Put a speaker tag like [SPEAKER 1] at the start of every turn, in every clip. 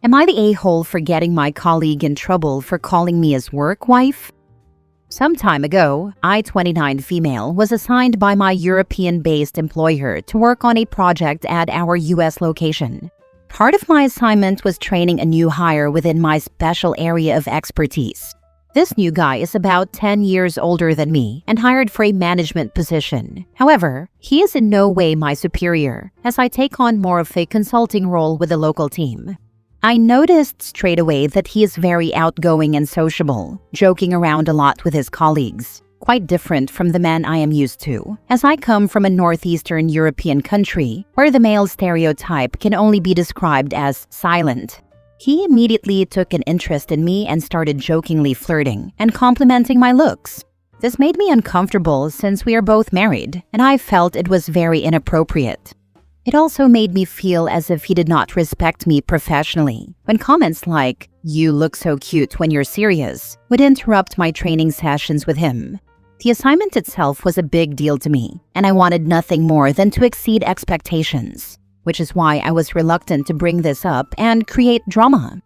[SPEAKER 1] Am I the a-hole for getting my colleague in trouble for calling me his work wife? Some time ago, I, 29 female, was assigned by my European-based employer to work on a project at our US location. Part of my assignment was training a new hire within my special area of expertise. This new guy is about 10 years older than me and hired for a management position. However, he is in no way my superior, as I take on more of a consulting role with the local team. I noticed straight away that he is very outgoing and sociable, joking around a lot with his colleagues. Quite different from the man I am used to, as I come from a northeastern European country where the male stereotype can only be described as silent. He immediately took an interest in me and started jokingly flirting and complimenting my looks. This made me uncomfortable since we are both married, and I felt it was very inappropriate. It also made me feel as if he did not respect me professionally, when comments like, "You look so cute when you're serious," would interrupt my training sessions with him. The assignment itself was a big deal to me, and I wanted nothing more than to exceed expectations, which is why I was reluctant to bring this up and create drama.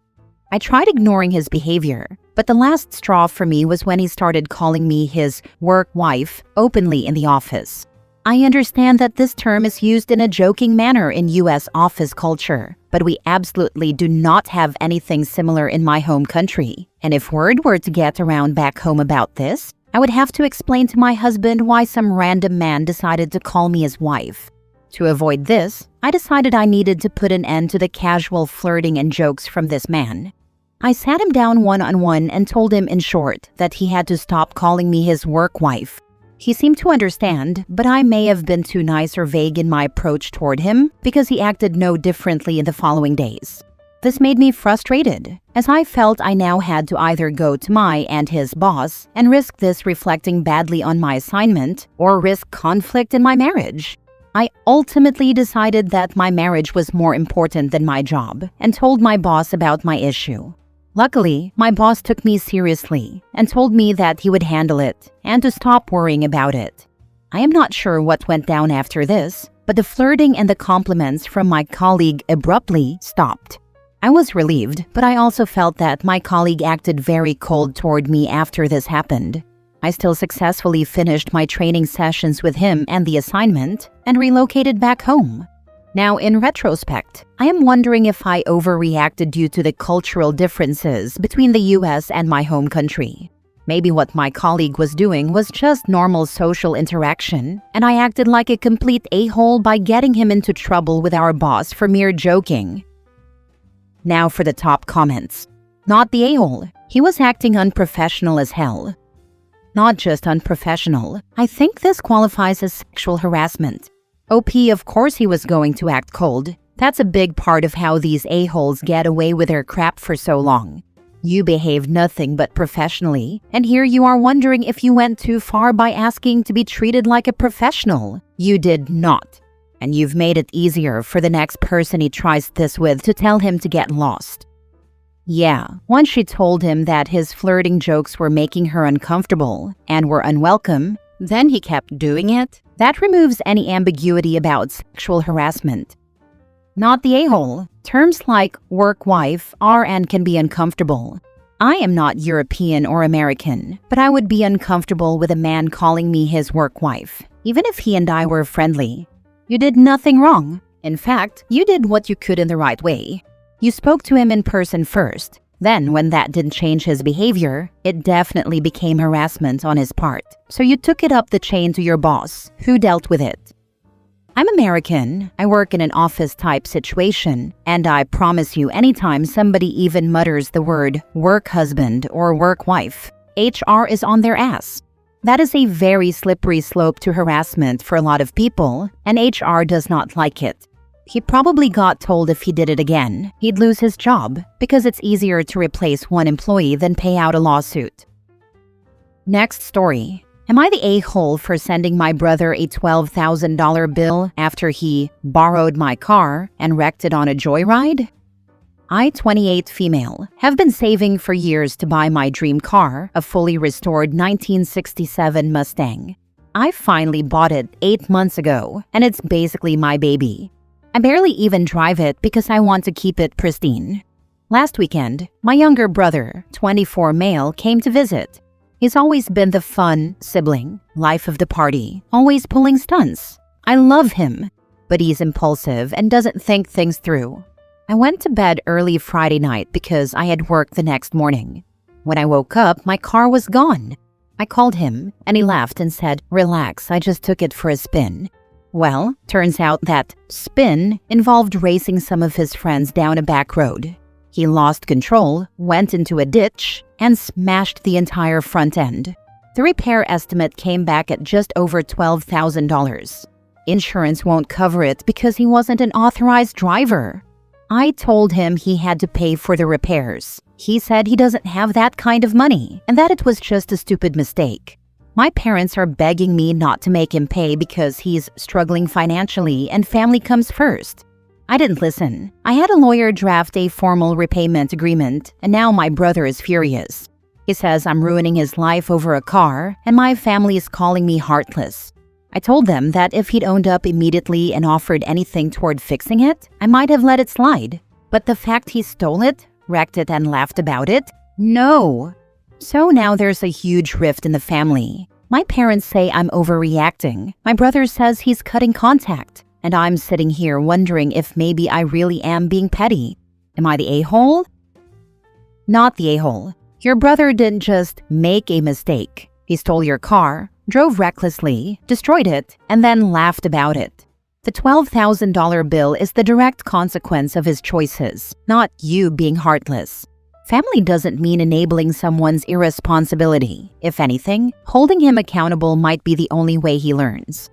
[SPEAKER 1] I tried ignoring his behavior, but the last straw for me was when he started calling me his work wife openly in the office. I understand that this term is used in a joking manner in US office culture, but we absolutely do not have anything similar in my home country. And if word were to get around back home about this, I would have to explain to my husband why some random man decided to call me his wife. To avoid this, I decided I needed to put an end to the casual flirting and jokes from this man. I sat him down one-on-one and told him in short that he had to stop calling me his work wife. He seemed to understand, but I may have been too nice or vague in my approach toward him because he acted no differently in the following days. This made me frustrated, as I felt I now had to either go to my and his boss and risk this reflecting badly on my assignment or risk conflict in my marriage. I ultimately decided that my marriage was more important than my job and told my boss about my issue. Luckily, my boss took me seriously and told me that he would handle it and to stop worrying about it. I am not sure what went down after this, but the flirting and the compliments from my colleague abruptly stopped. I was relieved, but I also felt that my colleague acted very cold toward me after this happened. I still successfully finished my training sessions with him and the assignment and relocated back home. Now, in retrospect, I am wondering if I overreacted due to the cultural differences between the US and my home country. Maybe what my colleague was doing was just normal social interaction, and I acted like a complete a-hole by getting him into trouble with our boss for mere joking. Now for the top comments. Not the a-hole. He was acting unprofessional as hell. Not just unprofessional. I think this qualifies as sexual harassment. OP, of course he was going to act cold. That's a big part of how these a-holes get away with their crap for so long. You behaved nothing but professionally, and here you are wondering if you went too far by asking to be treated like a professional. You did not. And you've made it easier for the next person he tries this with to tell him to get lost. Yeah, once she told him that his flirting jokes were making her uncomfortable and were unwelcome, then he kept doing it. That removes any ambiguity about sexual harassment. Not the a-hole. Terms like work wife are and can be uncomfortable. I am not European or American, but I would be uncomfortable with a man calling me his work wife, even if he and I were friendly. You did nothing wrong. In fact, you did what you could in the right way. You spoke to him in person first. Then, when that didn't change his behavior, it definitely became harassment on his part. So you took it up the chain to your boss, who dealt with it. I'm American, I work in an office-type situation, and I promise you anytime somebody even mutters the word work husband or work wife, HR is on their ass. That is a very slippery slope to harassment for a lot of people, and HR does not like it. He probably got told if he did it again, he'd lose his job because it's easier to replace one employee than pay out a lawsuit. Next story. Am I the a-hole for sending my brother a $12,000 bill after he borrowed my car and wrecked it on a joyride? I, 28 female, have been saving for years to buy my dream car, a fully restored 1967 Mustang. I finally bought it 8 months ago, and it's basically my baby. I barely even drive it because I want to keep it pristine. Last weekend, my younger brother, 24 male, came to visit. He's always been the fun sibling, life of the party, always pulling stunts. I love him, but he's impulsive and doesn't think things through. I went to bed early Friday night because I had work the next morning. When I woke up, my car was gone. I called him, and he laughed and said, "Relax, I just took it for a spin." Well, turns out that spin involved racing some of his friends down a back road. He lost control, went into a ditch, and smashed the entire front end. The repair estimate came back at just over $12,000. Insurance won't cover it because he wasn't an authorized driver. I told him he had to pay for the repairs. He said he doesn't have that kind of money and that it was just a stupid mistake. My parents are begging me not to make him pay because he's struggling financially and family comes first. I didn't listen. I had a lawyer draft a formal repayment agreement, and now my brother is furious. He says I'm ruining his life over a car, and my family is calling me heartless. I told them that if he'd owned up immediately and offered anything toward fixing it, I might have let it slide. But the fact he stole it, wrecked it, and laughed about it? No. So now there's a huge rift in the family. My parents say I'm overreacting. My brother says he's cutting contact. And I'm sitting here wondering if maybe I really am being petty. Am I the a-hole? Not the a-hole. Your brother didn't just make a mistake. He stole your car, drove recklessly, destroyed it, and then laughed about it. The $12,000 bill is the direct consequence of his choices, not you being heartless. Family doesn't mean enabling someone's irresponsibility. If anything, holding him accountable might be the only way he learns.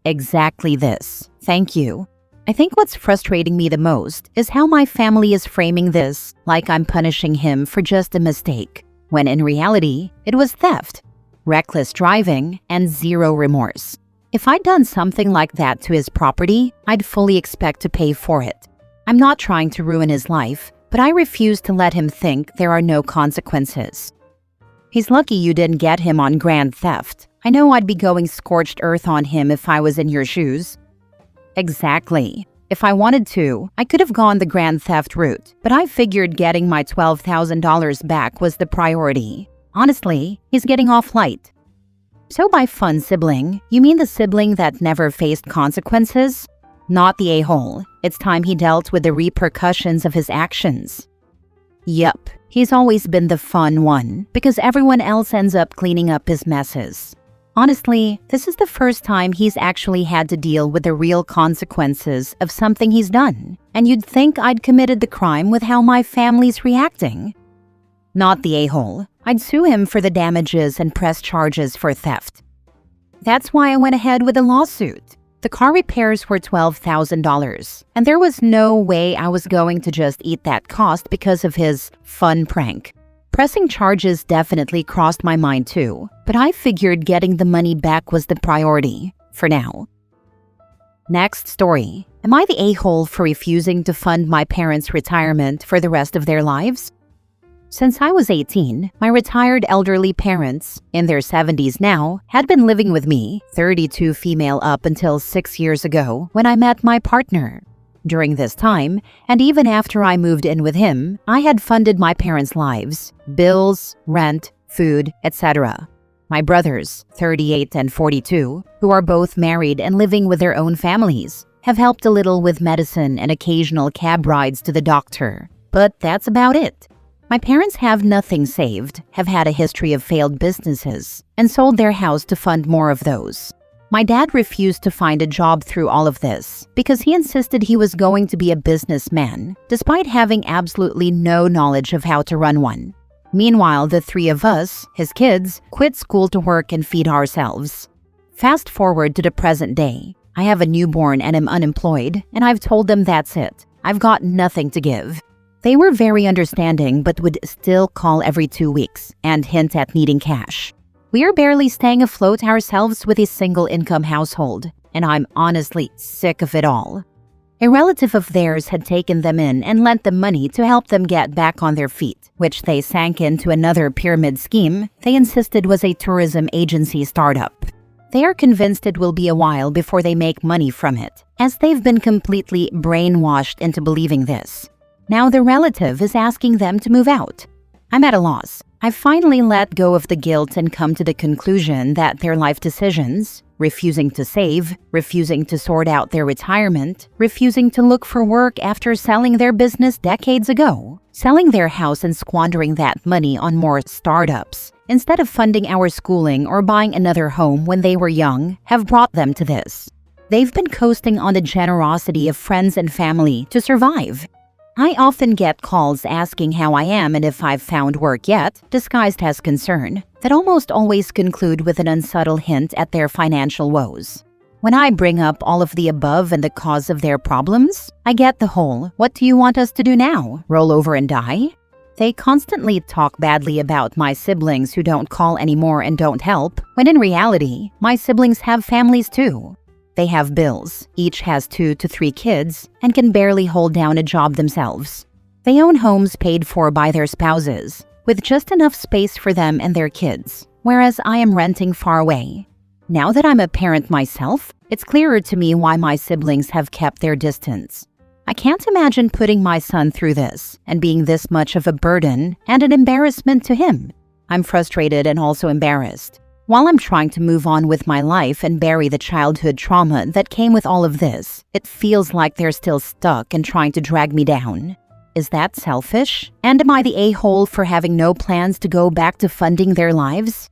[SPEAKER 1] Exactly this. Thank you. I think what's frustrating me the most is how my family is framing this like I'm punishing him for just a mistake, when in reality, it was theft, reckless driving, and zero remorse. If I'd done something like that to his property, I'd fully expect to pay for it. I'm not trying to ruin his life, but I refuse to let him think there are no consequences. He's lucky you didn't get him on grand theft. I know I'd be going scorched earth on him if I was in your shoes. Exactly. If I wanted to, I could have gone the grand theft route, but I figured getting my $12,000 back was the priority. Honestly, he's getting off light. So by fun sibling, you mean the sibling that never faced consequences? Not the a-hole. It's time he dealt with the repercussions of his actions. Yup, he's always been the fun one, because everyone else ends up cleaning up his messes. Honestly, this is the first time he's actually had to deal with the real consequences of something he's done, and you'd think I'd committed the crime with how my family's reacting. Not the a-hole. I'd sue him for the damages and press charges for theft. That's why I went ahead with a lawsuit. The car repairs were $12,000, and there was no way I was going to just eat that cost because of his fun prank. Pressing charges definitely crossed my mind too, but I figured getting the money back was the priority, for now. Next story. Am I the a-hole for refusing to fund my parents' retirement for the rest of their lives? Since I was 18, my retired elderly parents, in their 70s now, had been living with me, 32 female, up until 6 years ago when I met my partner. During this time, and even after I moved in with him, I had funded my parents' lives, bills, rent, food, etc. My brothers, 38 and 42, who are both married and living with their own families, have helped a little with medicine and occasional cab rides to the doctor. But that's about it. My parents have nothing saved, have had a history of failed businesses, and sold their house to fund more of those. My dad refused to find a job through all of this because he insisted he was going to be a businessman, despite having absolutely no knowledge of how to run one. Meanwhile, the three of us, his kids, quit school to work and feed ourselves. Fast forward to the present day. I have a newborn and am unemployed, and I've told them that's it. I've got nothing to give. They were very understanding but would still call every 2 weeks and hint at needing cash. We are barely staying afloat ourselves with a single-income household, and I'm honestly sick of it all. A relative of theirs had taken them in and lent them money to help them get back on their feet, which they sank into another pyramid scheme they insisted was a tourism agency startup. They are convinced it will be a while before they make money from it, as they've been completely brainwashed into believing this. Now the relative is asking them to move out. I'm at a loss. I've finally let go of the guilt and come to the conclusion that their life decisions, refusing to save, refusing to sort out their retirement, refusing to look for work after selling their business decades ago, selling their house and squandering that money on more startups, instead of funding our schooling or buying another home when they were young, have brought them to this. They've been coasting on the generosity of friends and family to survive. I often get calls asking how I am and if I've found work yet, disguised as concern, that almost always conclude with an unsubtle hint at their financial woes. When I bring up all of the above and the cause of their problems, I get the whole, "What do you want us to do now? Roll over and die?" They constantly talk badly about my siblings who don't call anymore and don't help, when in reality, my siblings have families too. They have bills, each has 2 to 3 kids, and can barely hold down a job themselves. They own homes paid for by their spouses, with just enough space for them and their kids, whereas I am renting far away. Now that I'm a parent myself, it's clearer to me why my siblings have kept their distance. I can't imagine putting my son through this and being this much of a burden and an embarrassment to him. I'm frustrated and also embarrassed. While I'm trying to move on with my life and bury the childhood trauma that came with all of this, it feels like they're still stuck and trying to drag me down. Is that selfish? And am I the a-hole for having no plans to go back to funding their lives?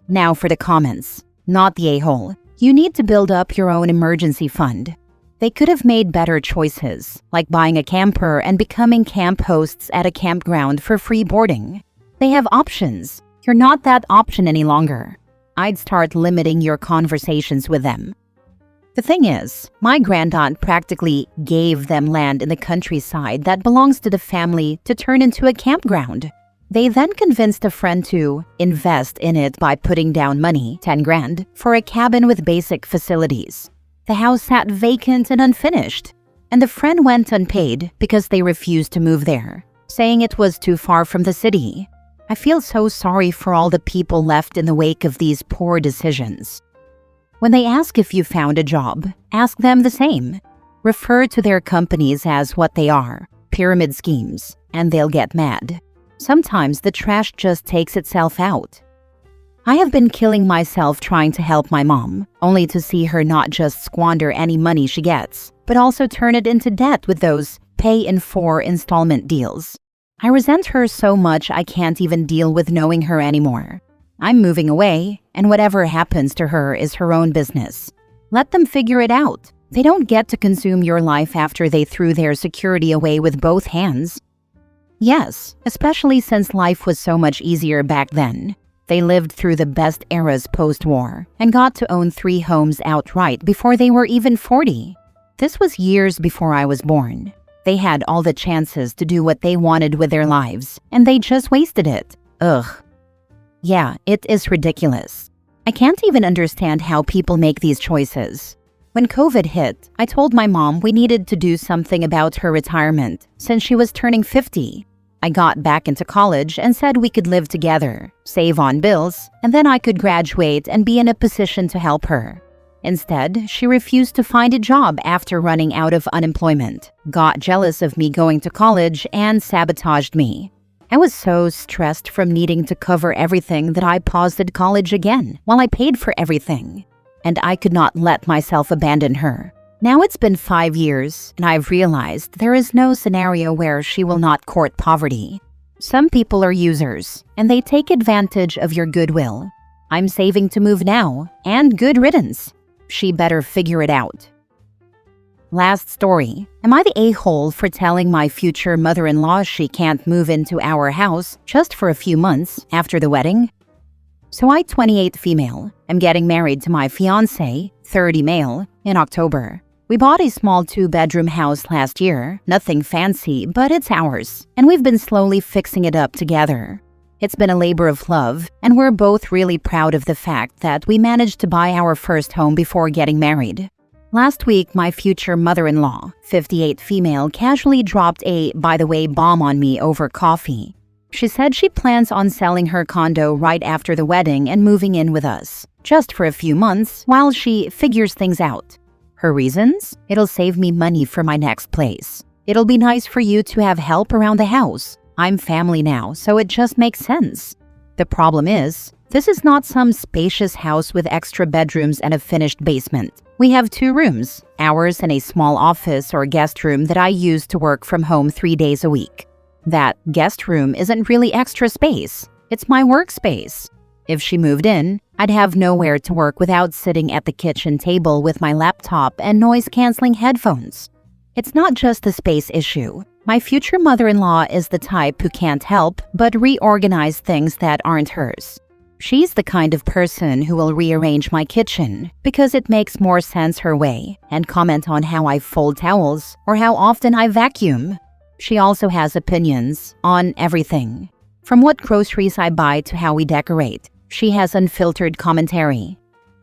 [SPEAKER 1] Now for the comments. Not the a-hole. You need to build up your own emergency fund. They could have made better choices, like buying a camper and becoming camp hosts at a campground for free boarding. They have options. You're not that option any longer. I'd start limiting your conversations with them. The thing is, my grandaunt practically gave them land in the countryside that belongs to the family to turn into a campground. They then convinced a friend to invest in it by putting down money, 10 grand, for a cabin with basic facilities. The house sat vacant and unfinished, and the friend went unpaid because they refused to move there, saying it was too far from the city. I feel so sorry for all the people left in the wake of these poor decisions. When they ask if you found a job, ask them the same. Refer to their companies as what they are, pyramid schemes, and they'll get mad. Sometimes the trash just takes itself out. I have been killing myself trying to help my mom, only to see her not just squander any money she gets, but also turn it into debt with those pay-in-4 installment deals. I resent her so much I can't even deal with knowing her anymore. I'm moving away, and whatever happens to her is her own business. Let them figure it out. They don't get to consume your life after they threw their security away with both hands. Yes, especially since life was so much easier back then. They lived through the best eras post-war and got to own 3 homes outright before they were even 40. This was years before I was born. They had all the chances to do what they wanted with their lives, and they just wasted it. Ugh. Yeah, it is ridiculous. I can't even understand how people make these choices. When COVID hit, I told my mom we needed to do something about her retirement since she was turning 50. I got back into college and said we could live together, save on bills, and then I could graduate and be in a position to help her. Instead, she refused to find a job after running out of unemployment, got jealous of me going to college, and sabotaged me. I was so stressed from needing to cover everything that I paused at college again while I paid for everything. And I could not let myself abandon her. Now it's been 5 years, and I've realized there is no scenario where she will not court poverty. Some people are users, and they take advantage of your goodwill. I'm saving to move now, and good riddance. She better figure it out. Last story. Am I the a-hole for telling my future mother-in-law she can't move into our house just for a few months after the wedding? So I, 28 female, am getting married to my fiancé, 30 male, in October. We bought a small 2-bedroom house last year, nothing fancy, but it's ours, and we've been slowly fixing it up together. It's been a labor of love, and we're both really proud of the fact that we managed to buy our first home before getting married. Last week, my future mother-in-law, 58 female, casually dropped a, by the way, bomb on me over coffee. She said she plans on selling her condo right after the wedding and moving in with us, just for a few months while she figures things out. Her reasons? It'll save me money for my next place. It'll be nice for you to have help around the house. I'm family now, so it just makes sense. The problem is, this is not some spacious house with extra bedrooms and a finished basement. We have 2 rooms, ours and a small office or guest room that I use to work from home 3 days a week. That guest room isn't really extra space. It's my workspace. If she moved in, I'd have nowhere to work without sitting at the kitchen table with my laptop and noise-canceling headphones. It's not just a space issue. My future mother-in-law is the type who can't help but reorganize things that aren't hers. She's the kind of person who will rearrange my kitchen because it makes more sense her way and comment on how I fold towels or how often I vacuum. She also has opinions on everything. From what groceries I buy to how we decorate, she has unfiltered commentary.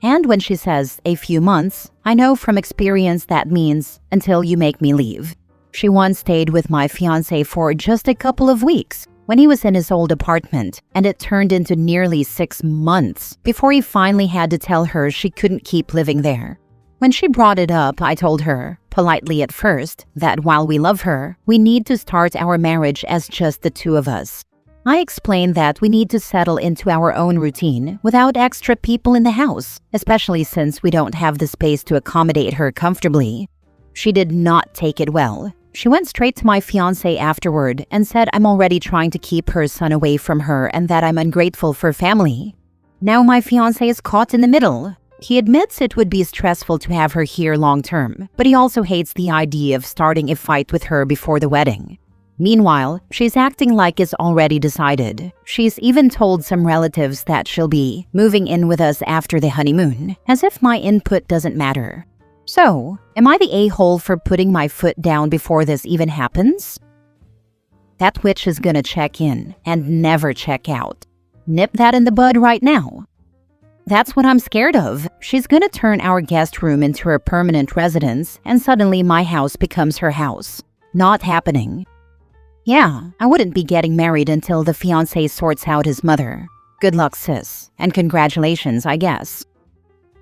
[SPEAKER 1] And when she says a few months, I know from experience that means until you make me leave. She once stayed with my fiancé for just a couple of weeks when he was in his old apartment, and it turned into nearly 6 months before he finally had to tell her she couldn't keep living there. When she brought it up, I told her, politely at first, that while we love her, we need to start our marriage as just the 2 of us. I explained that we need to settle into our own routine without extra people in the house, especially since we don't have the space to accommodate her comfortably. She did not take it well. She went straight to my fiancé afterward and said I'm already trying to keep her son away from her and that I'm ungrateful for family. Now my fiancé is caught in the middle. He admits it would be stressful to have her here long term, but he also hates the idea of starting a fight with her before the wedding. Meanwhile, she's acting like it's already decided. She's even told some relatives that she'll be moving in with us after the honeymoon, as if my input doesn't matter. So, am I the a-hole for putting my foot down before this even happens? That witch is gonna check in and never check out. Nip that in the bud right now. That's what I'm scared of. She's gonna turn our guest room into her permanent residence and suddenly my house becomes her house. Not happening. Yeah, I wouldn't be getting married until the fiancé sorts out his mother. Good luck, sis, and congratulations, I guess.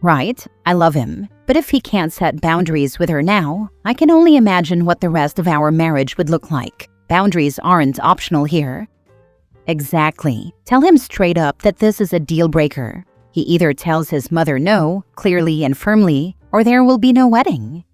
[SPEAKER 1] Right, I love him, but if he can't set boundaries with her now, I can only imagine what the rest of our marriage would look like. Boundaries aren't optional here. Exactly. Tell him straight up that this is a deal breaker. He either tells his mother no, clearly and firmly, or there will be no wedding.